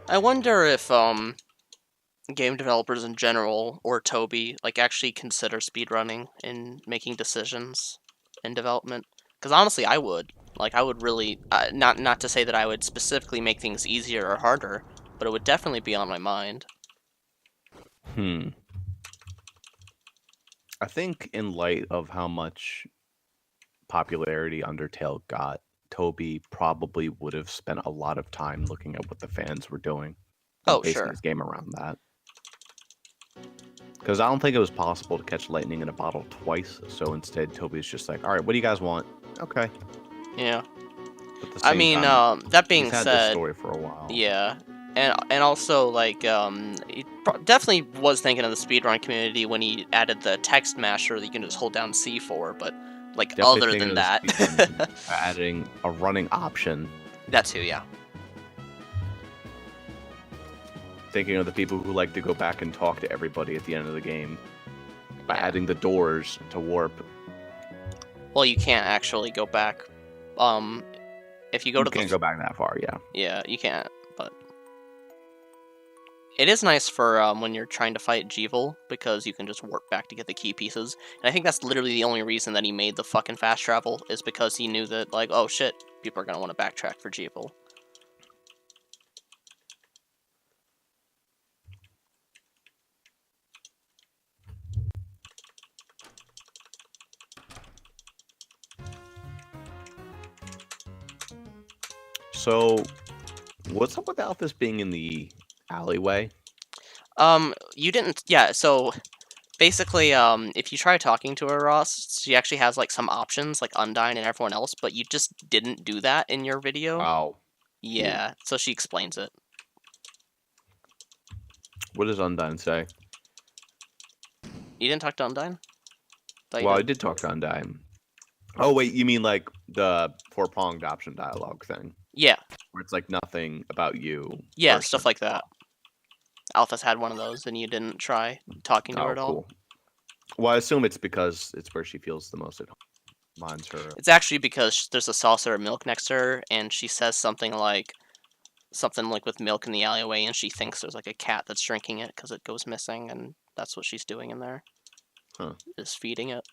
I wonder if game developers in general or Toby like actually consider speedrunning in making decisions in development. Because honestly, I would. Like, I would really not to say that I would specifically make things easier or harder, but it would definitely be on my mind. Hmm. I think in light of how much popularity Undertale got, Toby probably would have spent a lot of time looking at what the fans were doing and Oh, basing sure. his game around that. Because I don't think it was possible to catch lightning in a bottle twice, so instead Toby's just like, all right, what do you guys want? Okay. Yeah. But at the I same mean, time, that he's being had this said, story for a while. yeah, and also like he definitely was thinking of the speedrun community when he added the text masher that you can just hold down C for, but like Definitely other thinking than of the that, speedrun community by adding a running option. that too, yeah. Thinking of the people who like to go back and talk to everybody at the end of the game by Yeah. adding the doors to warp. Well, you can't actually go back. Um, if you go You to can't go back that far, yeah. yeah, you can't. But it is nice for when you're trying to fight Jeevil because you can just warp back to get the key pieces. And I think that's literally the only reason that he made the fucking fast travel is because he knew that like, oh shit, people are gonna want to backtrack for Jeevil. So, what's up with Alphys being in the alleyway? You didn't. Yeah. So basically, if you try talking to her, Ross, she actually has like some options like Undyne and everyone else, but you just didn't do that in your video. Oh, cute. Yeah. So she explains it. What does Undyne say? You didn't talk to Undyne? Thought you Well, I did. did talk to Undyne. Oh, wait, you mean like the four-pronged option dialogue thing? Yeah. Where it's like nothing about you Yeah. first Stuff and like blah. that. Alpha's had one of those, and you didn't try talking to her Oh, at all. cool. Well, I assume it's because it's where she feels the most at home. Mine's her. It's actually because there's a saucer of milk next to her, and she says something like with milk in the alleyway, and she thinks there's like a cat that's drinking it because it goes missing, and that's what she's doing in there, Huh. is feeding it.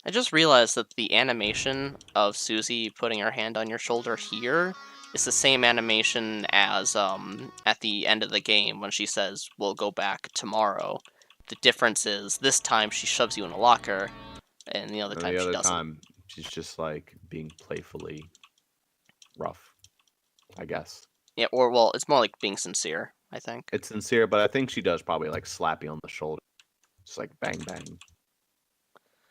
I just realized that the animation of Susie putting her hand on your shoulder here is the same animation as at the end of the game when she says we'll go back tomorrow. The difference is this time she shoves you in a locker, and the other And time the she other doesn't. time, she's just like being playfully rough, I guess. Yeah, or well, it's more like being sincere, I think. It's sincere, but I think she does probably like slap you on the shoulder. Just like bang, bang.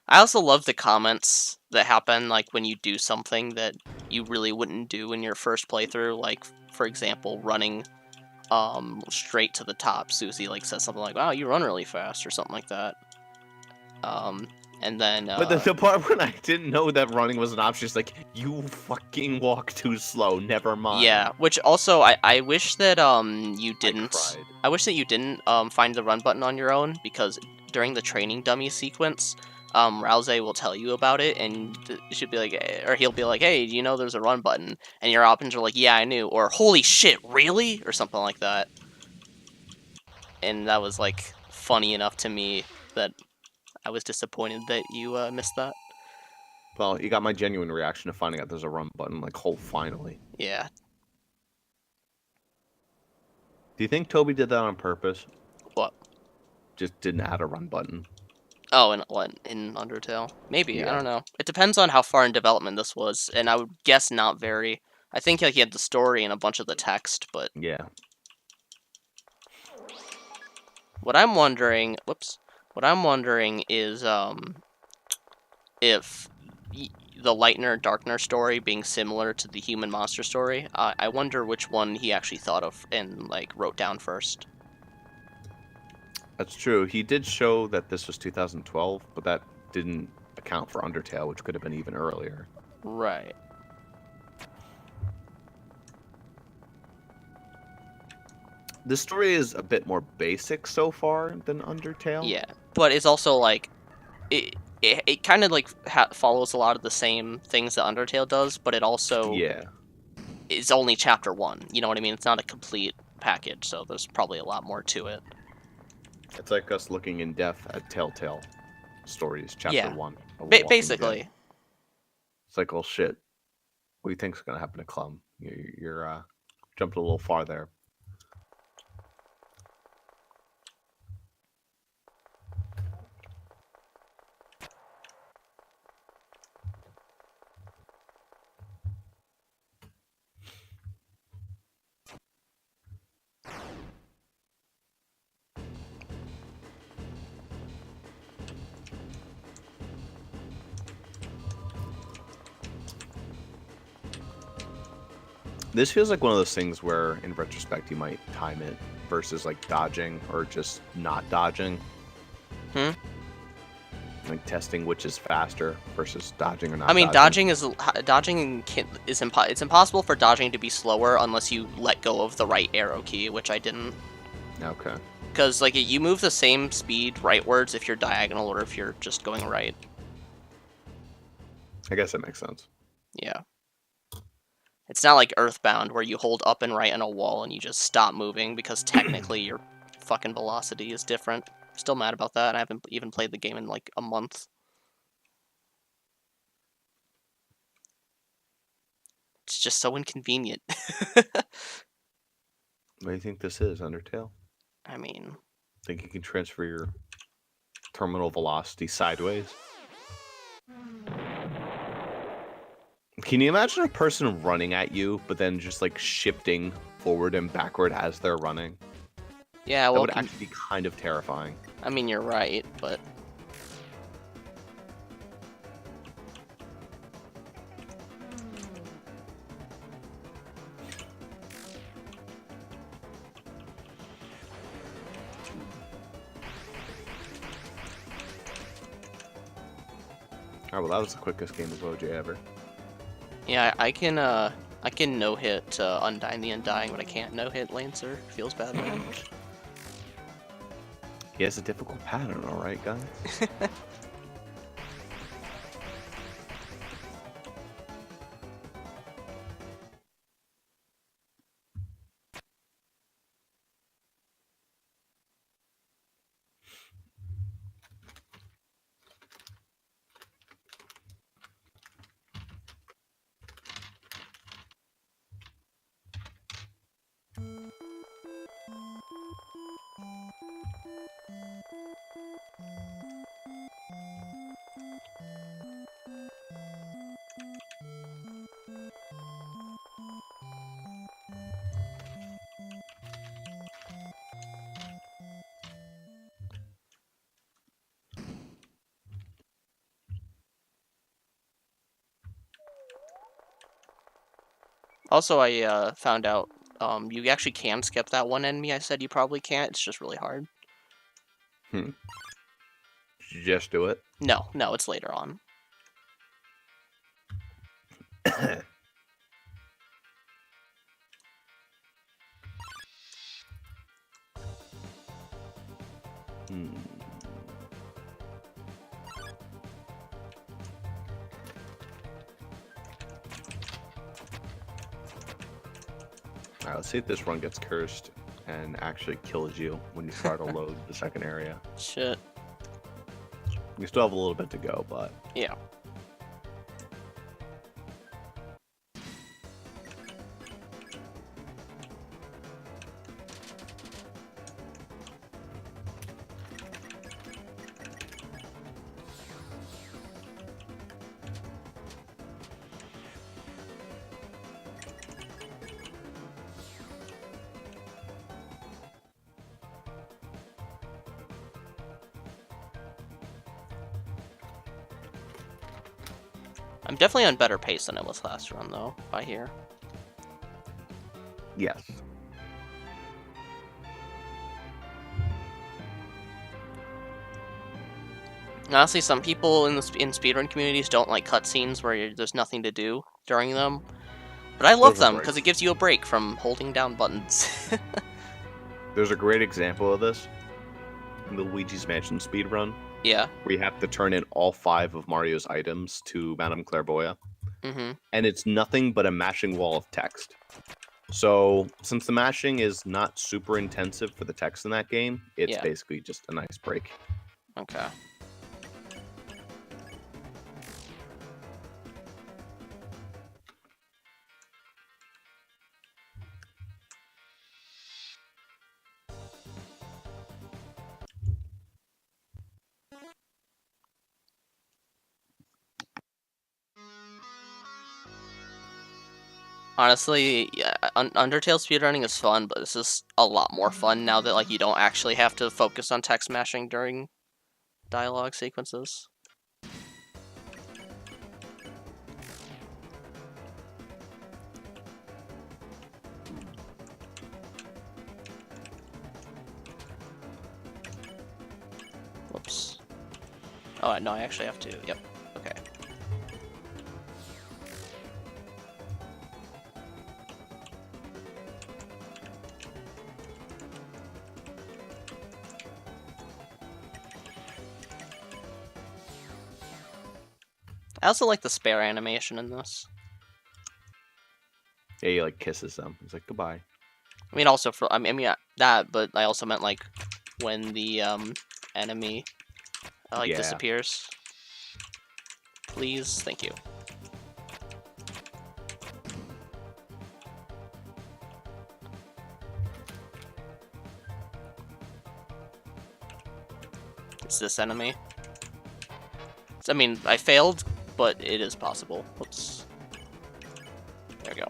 I also love the comments that happen like when you do something that you really wouldn't do in your first playthrough, like for example, running straight to the top. Susie like says something like, "Wow, you run really fast" or something like that. Um and then But the part when I didn't know that running was an option, is like, you fucking walk too slow, never mind. yeah, which also I wish that you I didn't cried. I wish that you didn't find the run button on your own because during the training dummy sequence, Rouse will tell you about it and you should be like or he'll be like, "Hey, do you know there's a run button?" And your options are like, "Yeah, I knew," or "Holy shit, really?" or something like that. And that was like funny enough to me that I was disappointed that you missed that. Well, you got my genuine reaction to finding out there's a run button, like, oh, finally. Yeah. Do you think Toby did that on purpose? What? Just didn't add a run button? Oh, and what in Undertale? Maybe I Yeah. don't know. It depends on how far in development this was, and I would guess not very. I think like he had the story and a bunch of the text, but Yeah. what I'm wondering, whoops, what I'm wondering is if the Lightner Darkner story being similar to the human monster story. I wonder which one he actually thought of and like wrote down first. That's true. He did show that this was 2012, but that didn't account for Undertale, which could have been even earlier. Right. The story is a bit more basic so far than Undertale. Yeah, but it's also like it kind of like follows a lot of the same things that Undertale does, but it also is only chapter 1. You know what I mean? It's not a complete package, so there's probably a lot more to it. It's like us looking in depth at Telltale Stories, chapter 1. Basically. It's like, well, shit. What do you think's gonna happen to Clum? You're jumped a little far there. This feels like one of those things where, in retrospect, you might time it versus like dodging or just not dodging. Like testing which is faster versus dodging or not. I mean, dodging is it's impossible for dodging to be slower unless you let go of the right arrow key, which I didn't. Okay. Because like you move the same speed rightwards if you're diagonal or if you're just going right. I guess that makes sense. Yeah. It's not like Earthbound where you hold up and right on a wall and you just stop moving because technically your fucking velocity is different. Still mad about that. I haven't even played the game in like a month. It's just so inconvenient. What do you think this is, Undertale? I mean... Think you can transfer your terminal velocity sideways? Can you imagine a person running at you, but then just like shifting forward and backward as they're running? Yeah, well... That would actually be kind of terrifying. I mean, you're right, but... Alright, well that was the quickest game of OJ ever. Yeah, I can no-hit Undying the Undying, but I can't no-hit Lancer. Feels bad, man. He has a difficult pattern, alright, guys? Also, I found out you actually can skip that one enemy I said you probably can't. It's just really hard. Did you just do it? No, it's later on. Alright, let's see if this run gets cursed and actually kills you when you start to load the second area. Shit. We still have a little bit to go, but... Yeah. I'm definitely on better pace than I was last run, though, I hear. Yes. Honestly, some people in speedrun communities don't like cutscenes where there's nothing to do during them. But I love them, because it gives you a break from holding down buttons. There's a great example of this in the Luigi's Mansion speedrun, Yeah. where you have to turn in all 5 of Mario's items to Madame Clairvoyant. Mm-hmm. And it's nothing but a mashing wall of text. So, since the mashing is not super intensive for the text in that game, it's Yeah. basically just a nice break. Okay. Honestly, yeah, Undertale speedrunning is fun, but it's just a lot more fun now that like you don't actually have to focus on text mashing during dialogue sequences. Whoops. Oh, no, I actually have to. Yep. Okay. I also like the spare animation in this. Yeah, he like kisses them. He's like, goodbye. I mean, also for I mean that, but I also meant like when the enemy like Yeah. disappears. Please, thank you. It's this enemy. I mean, I failed, but it is possible. Whoops. There we go.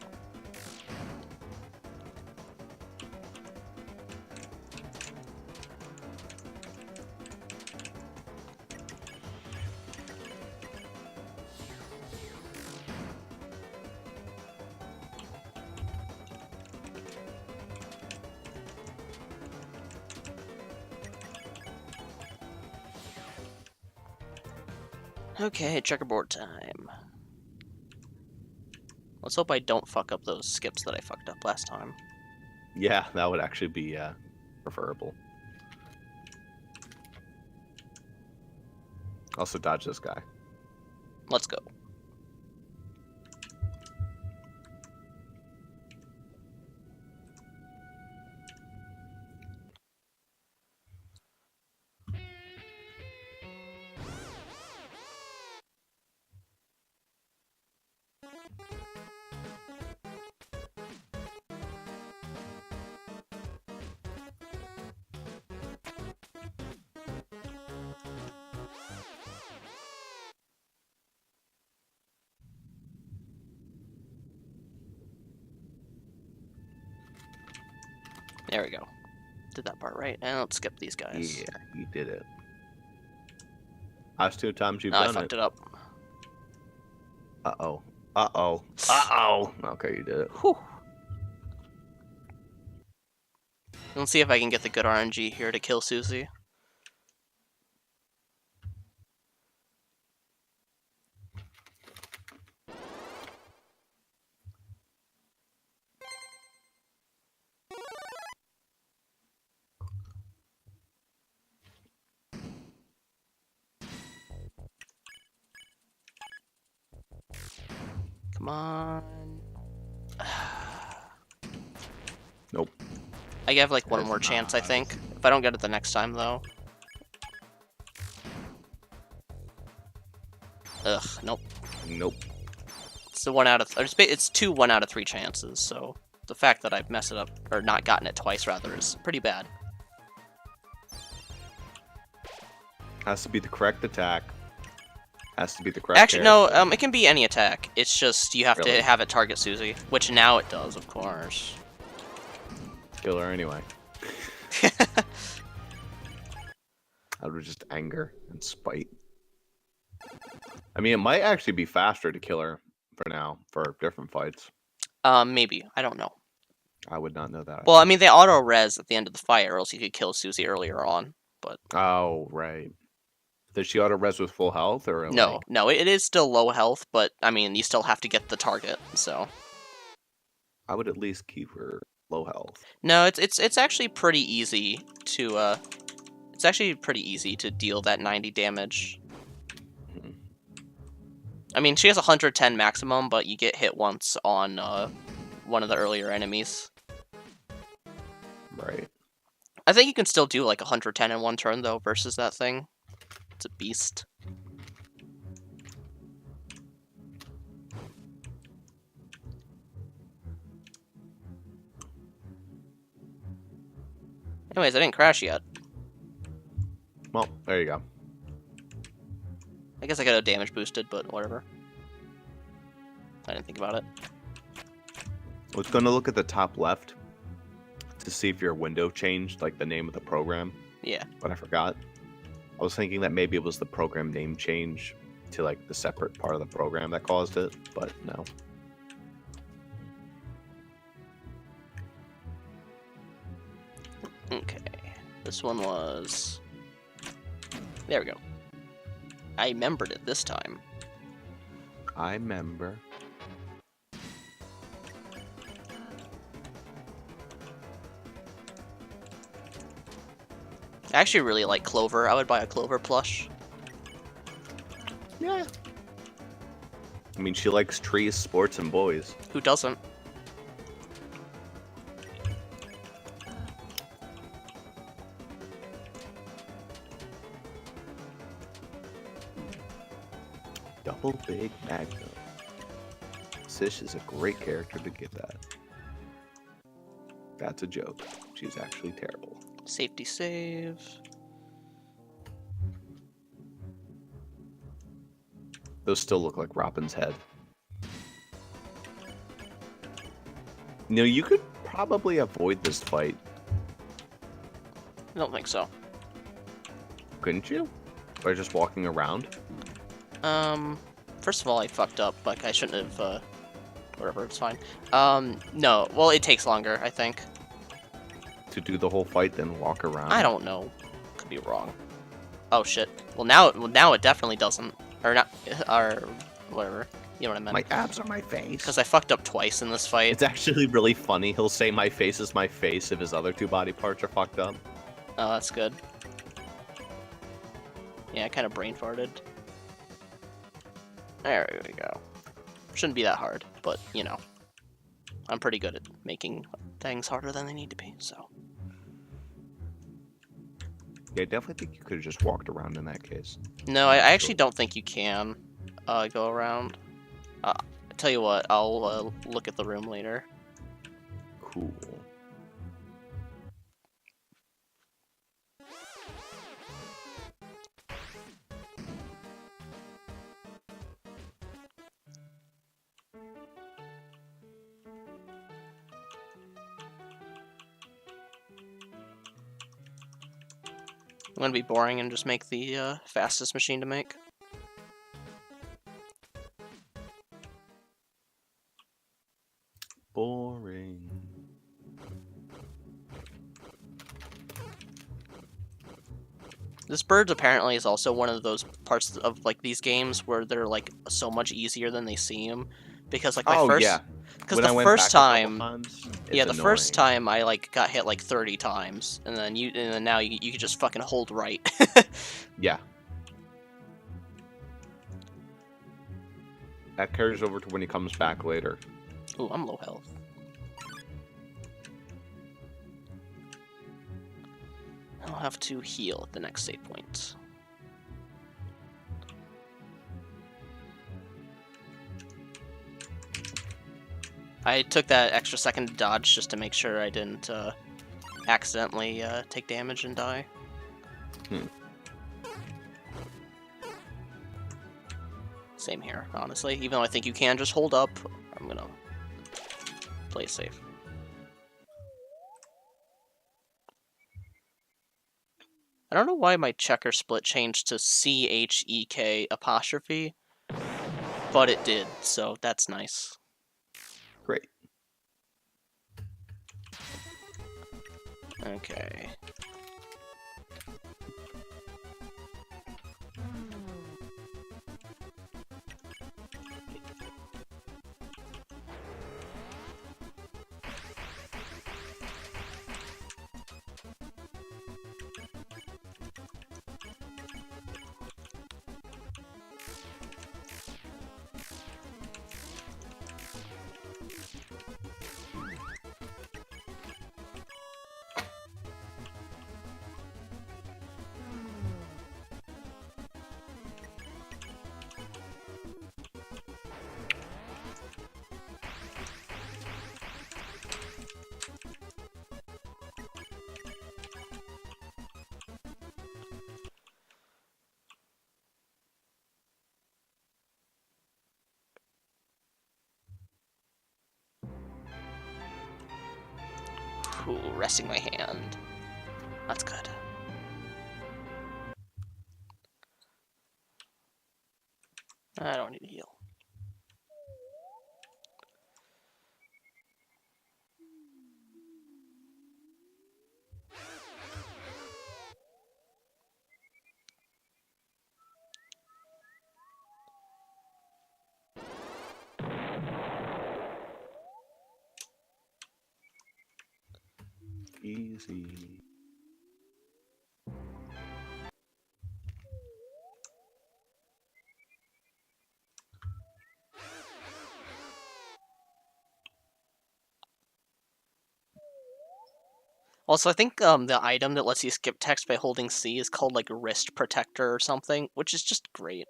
Okay, checkerboard time. Let's hope I don't fuck up those skips that I fucked up last time. Yeah, that would actually be preferable. Also dodge this guy. Let's go. There we go. Did that part right. And let's skip these guys. Yeah, you did it. Last 2 times you've No, I done fucked it. it up. Uh-oh. Uh-oh. Uh-oh. Okay, you did it. Whew. Let's see if I can get the good RNG here to kill Susie. Come on. Nope. I have like one It's more chance, I not. think. If I don't get it the next time, though. Ugh, nope. Nope. It's the 1 out of it's 2 1 out of 3 chances. So the fact that I've messed it up or not gotten it twice rather is pretty bad. Has to be the correct attack. Has to be the correct Actually, no. character. It can be any attack. It's just you have Really? to have it target Susie, which now it does, of course. Kill her anyway. Out of just anger and spite. I mean, it might actually be faster to kill her for now, for different fights. Maybe. I don't know. I would not know that. Well, I mean, they auto-res at the end of the fight, or else you could kill Susie earlier on. But Oh, right. Does she auto-res with full health, or no, like... no, it is still low health, but, I mean, you still have to get the target, so... I would at least keep her low health. No, it's actually pretty easy to It's actually pretty easy to deal that 90 damage. I mean, she has 110 maximum, but you get hit once on one of the earlier enemies. Right. I think you can still do like 110 in one turn, though, versus that thing. It's a beast. Anyways, I didn't crash yet. Well, there you go. I guess I got a damage boosted, but whatever. I didn't think about it. I was going to look at the top left to see if your window changed, like the name of the program. Yeah. But I forgot. I was thinking that maybe it was the program name change to like the separate part of the program that caused it, but no. Okay. This one was... There we go. I remembered it this time. I remember. I actually really like Clover. I would buy a Clover plush. Yeah. I mean, she likes trees, sports, and boys. Who doesn't? Double Big Magnum. Sish is a great character to get that. That's a joke. She's actually terrible. Safety save. Those still look like Robin's head. You know, you could probably avoid this fight. I don't think so. Couldn't you? By just walking around? First of all, I fucked up. Like, I shouldn't have, whatever, it's fine. No. Well, it takes longer, I think. To do the whole fight, then walk around? I don't know. Could be wrong. Oh, shit. Well, now it definitely doesn't. Or not, or whatever. You know what I meant. My abs are my face. Because I fucked up twice in this fight. It's actually really funny. He'll say my face is my face if his other two body parts are fucked up. Oh, that's good. Yeah, I kind of brain farted. There we go. Shouldn't be that hard, but, you know. I'm pretty good at making things harder than they need to be, so. Yeah, I definitely think you could have just walked around in that case. No, I actually don't think you can go around. Tell you what, I'll look at the room later. Cool. I'm gonna be boring and just make the fastest machine to make. Boring. This bird apparently is also one of those parts of like these games where they're like so much easier than they seem, because like my first, yeah. because the first time, yeah, the annoying. first time I like got hit like 30 times, and then now you can just fucking hold right. Yeah. That carries over to when he comes back later. Ooh, I'm low health. I'll have to heal at the next save point. I took that extra second to dodge just to make sure I didn't accidentally take damage and die. Same here, honestly. Even though I think you can just hold up, I'm gonna play it safe. I don't know why my checker split changed to CHEK apostrophe, but it did, so that's nice. Great. Okay. Ooh, resting my hand. That's good. I don't need to heal. Easy. Also, I think the item that lets you skip text by holding C is called like Wrist Protector or something, which is just great.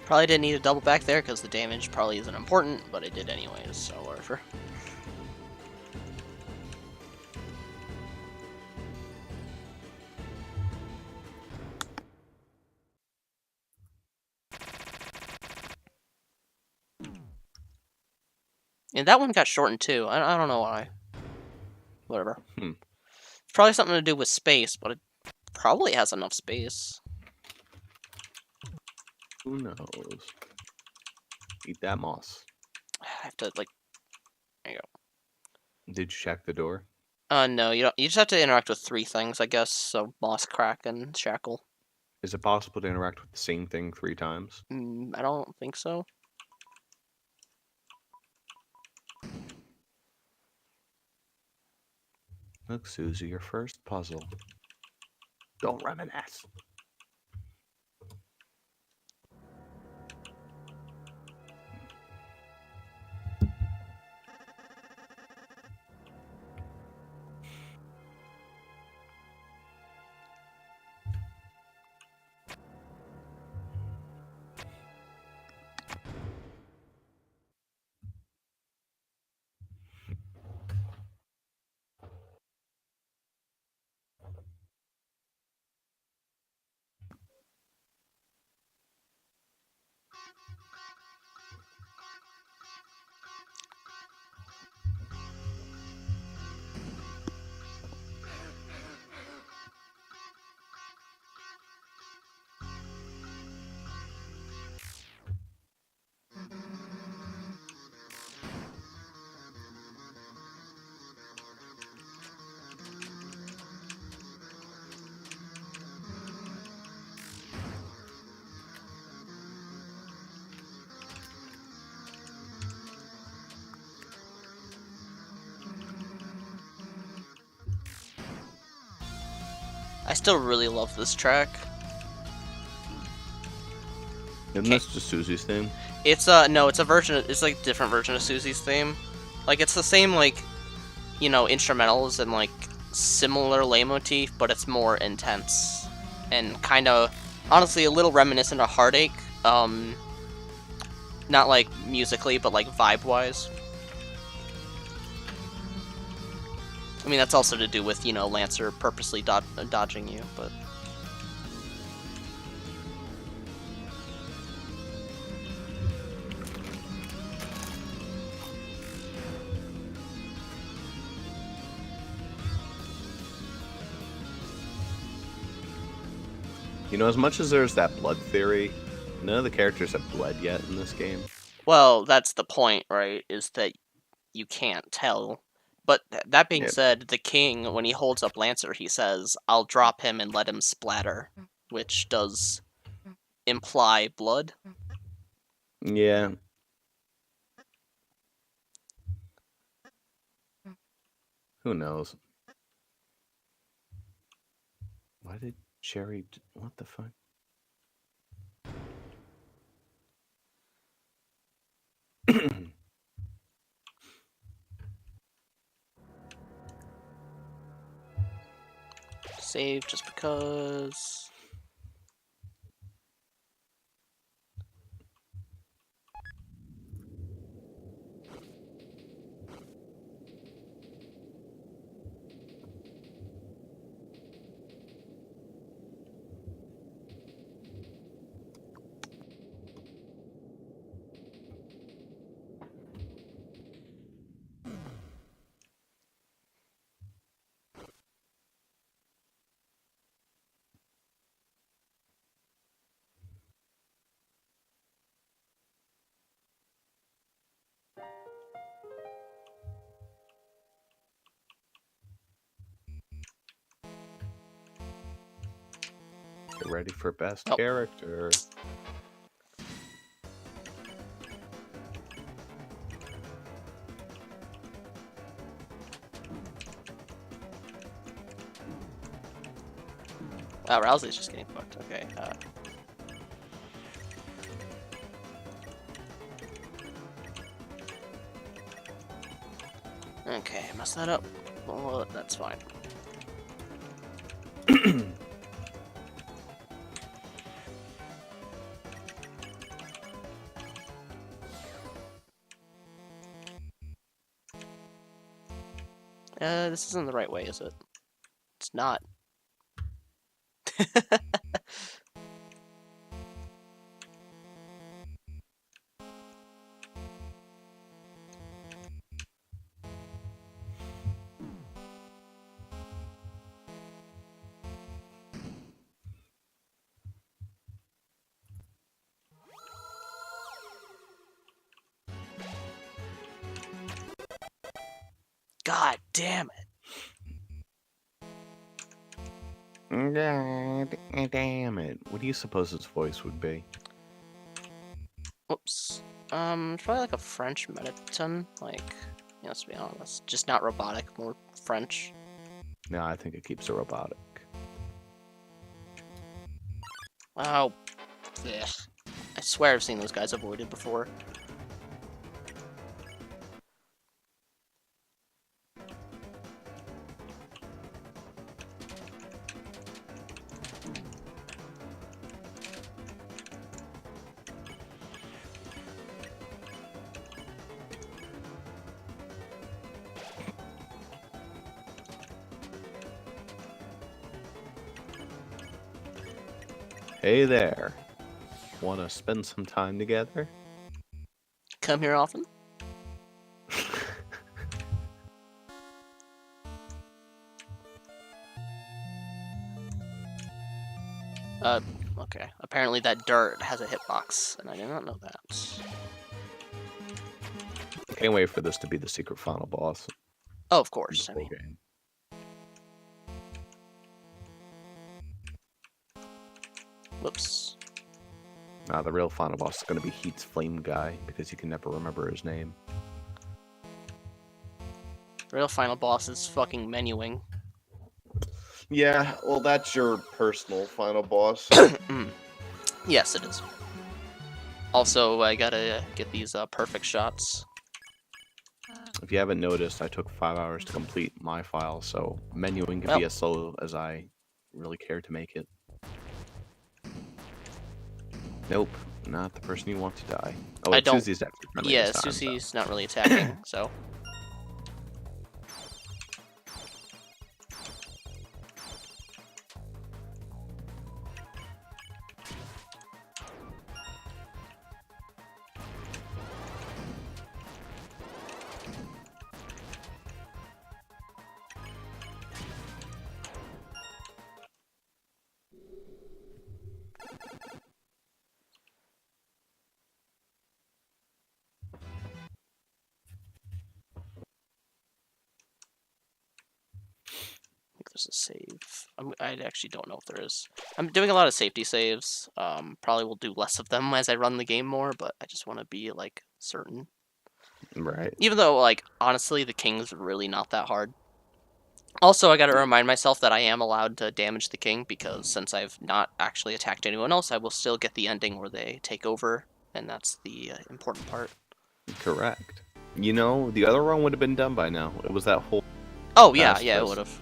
Probably didn't need to double back there because the damage probably isn't important, but I did anyways, so whatever. And that one got shortened too. I don't know why. Whatever. It's probably something to do with space, but it probably has enough space. Who knows? Eat that moss. I have to like. There you go. Did you check the door? No, you don't. You just have to interact with 3 things, I guess. So moss, crack, and shackle. Is it possible to interact with the same thing 3 times? I don't think so. Look, Susie, your first puzzle. Don't reminisce. I still really love this track. Isn't this just Susie's theme? It's no, it's a version. It's like a different version of Susie's theme. Like it's the same like, you know, instrumentals and like similar leitmotif, but it's more intense and kind of honestly a little reminiscent of Heartache. Not like musically, but like vibe wise. I mean, that's also to do with, you know, Lancer purposely dodging you, but. You know, as much as there's that blood theory, none of the characters have bled yet in this game. Well, that's the point, right? Is that you can't tell. But that being said, the king, when he holds up Lancer, he says, "I'll drop him and let him splatter," which does imply blood. Yeah. Who knows? Why did Cherry... What the fuck? save just because. Get ready for best Oh. character. Wow, Rousey's just getting fucked. Okay. Okay, messed that up. Well, that's fine. This isn't the right way, is it? It's not. God damn it. Damn it. What do you suppose his voice would be? Whoops. It's probably like a French Mettaton. Like, let's be honest. Just not robotic, more French. No, I think it keeps it robotic. Oh. Ugh. I swear I've seen those guys avoided before. Hey there. Wanna spend some time together? Come here often? Okay. Apparently that dirt has a hitbox, and I did not know that. Can't wait for this to be the secret final boss. Oh, of course. I mean, Game. whoops. Nah, the real final boss is gonna be Heat's Flame Guy, because you can never remember his name. The real final boss is fucking menuing. Yeah, well, that's your personal final boss. Yes, it is. Also, I gotta get these perfect shots. If you haven't noticed, I took 5 hours to complete my file, so menuing can be as slow as I really care to make it. Nope, not the person you want to die. Oh, Susie's actually friendly. Yeah, Susie's not really attacking, so. There's a save. I actually don't know if there is. I'm doing a lot of safety saves. Probably will do less of them as I run the game more, but I just want to be like certain. Right. Even though, like, honestly, the king's really not that hard. Also, I gotta remind myself that I am allowed to damage the king, because since I've not actually attacked anyone else, I will still get the ending where they take over, and that's the important part. Correct. You know, the other run would have been done by now. It was that whole... Oh, yeah, it would have.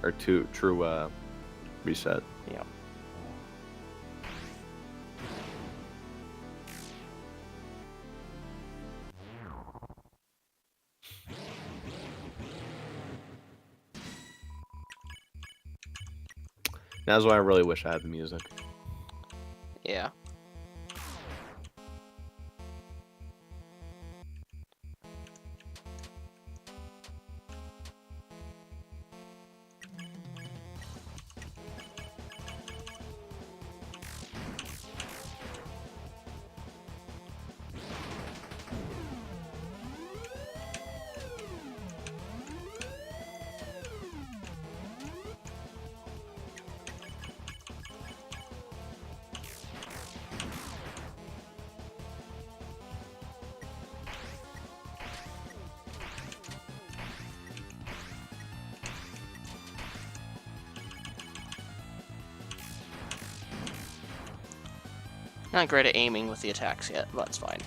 Or true reset. Yeah. That's why I really wish I had the music. Yeah. Not great at aiming with the attacks yet, but it's fine.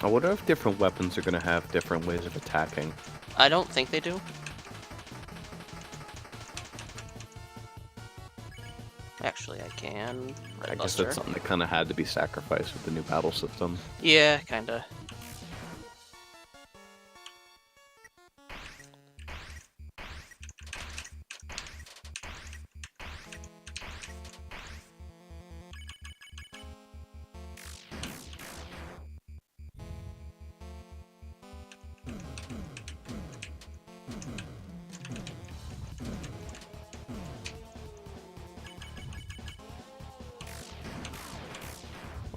I wonder if different weapons are going to have different ways of attacking. I don't think they do. Actually, I can. I guess that's something that kind of had to be sacrificed with the new battle system. Yeah, kinda.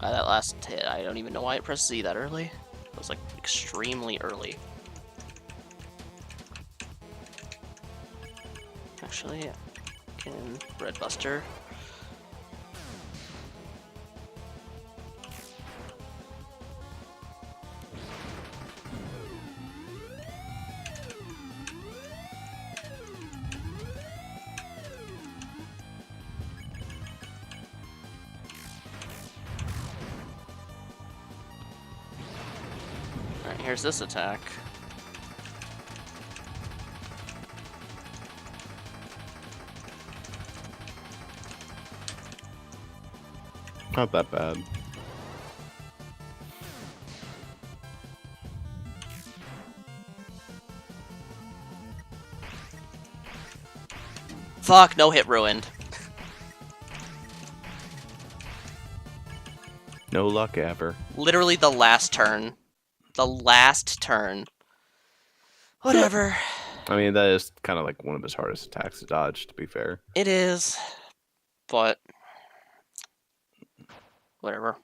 Wow, that last hit, I don't even know why it pressed Z that early. It was like extremely early. Actually, I can Red Buster. Alright, here's this attack. Not that bad. Fuck, no hit ruined. No luck ever. Literally the last turn. The last turn. Whatever. I mean, that is kind of like one of his hardest attacks to dodge, to be fair. It is. But whatever.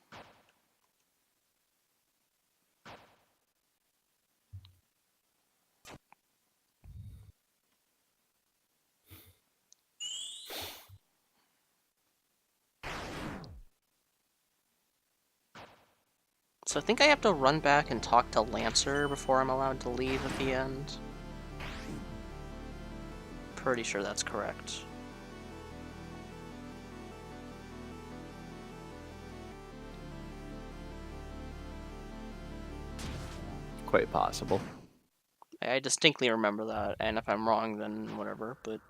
So I think I have to run back and talk to Lancer before I'm allowed to leave at the end. Pretty sure that's correct. Quite possible. I distinctly remember that, and if I'm wrong, then whatever, but...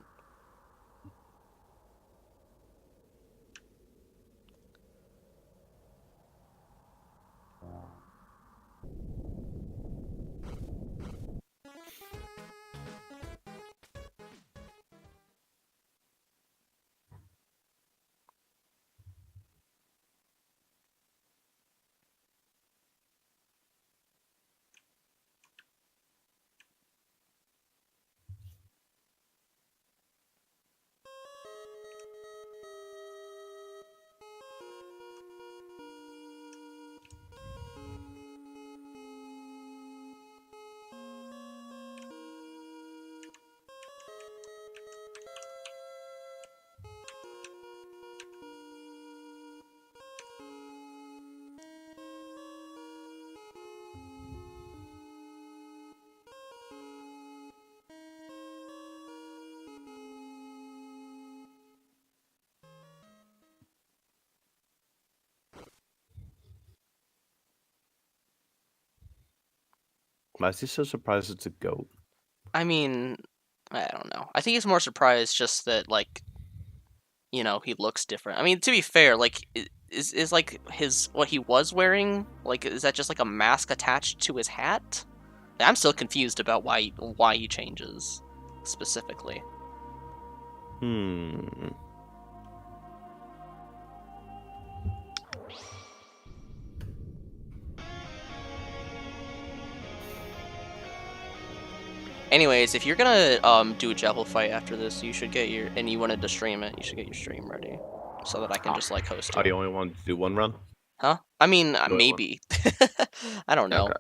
Why is he so surprised it's a goat? I mean, I don't know. I think he's more surprised just that, like, you know, he looks different. I mean, to be fair, like, is like his what he was wearing, like, is that just like a mask attached to his hat? I'm still confused about why he changes specifically. Hmm. Anyways, if you're gonna do a javel fight after this, you should get your and you wanted to stream it, you should get your stream ready so that I can just like host Oh, you. you only want to do one run? Huh? I mean, You only want- maybe. I don't know.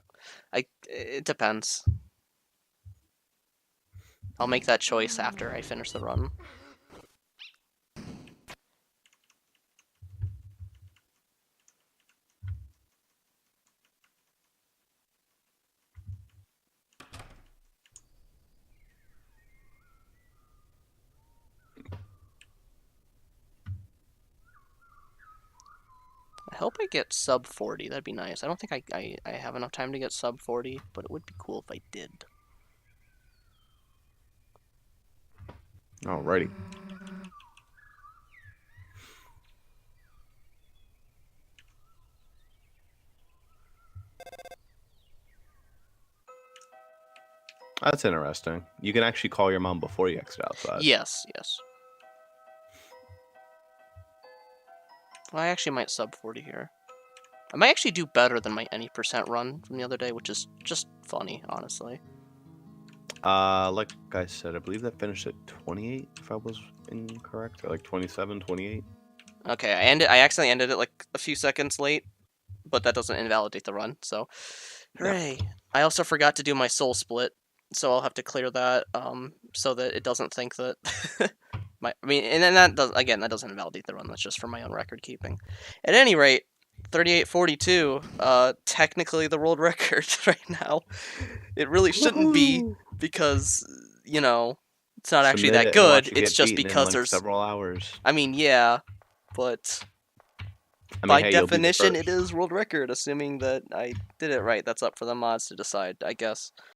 Okay. It depends. I'll make that choice after I finish the run. I hope I get sub 40. That'd be nice. I don't think I have enough time to get sub 40, but it would be cool if I did. Alrighty. That's interesting. You can actually call your mom before you exit outside. Yes, yes. Well, I actually might sub 40 here. I might actually do better than my any percent run from the other day, which is just funny, honestly. Like I said, I believe that finished at 28, if I was incorrect, or like 27, 28. Okay, I accidentally ended it like a few seconds late, but that doesn't invalidate the run, so hooray. Yeah. I also forgot to do my soul split, so I'll have to clear that so that it doesn't think that and then that doesn't invalidate the run. That's just for my own record keeping. At any rate, 38:42, technically the world record right now. It really shouldn't be because, you know, it's not actually that good. It's just because like there's several hours. I mean, yeah, but by definition, it is world record, assuming that I did it right. That's up for the mods to decide, I guess.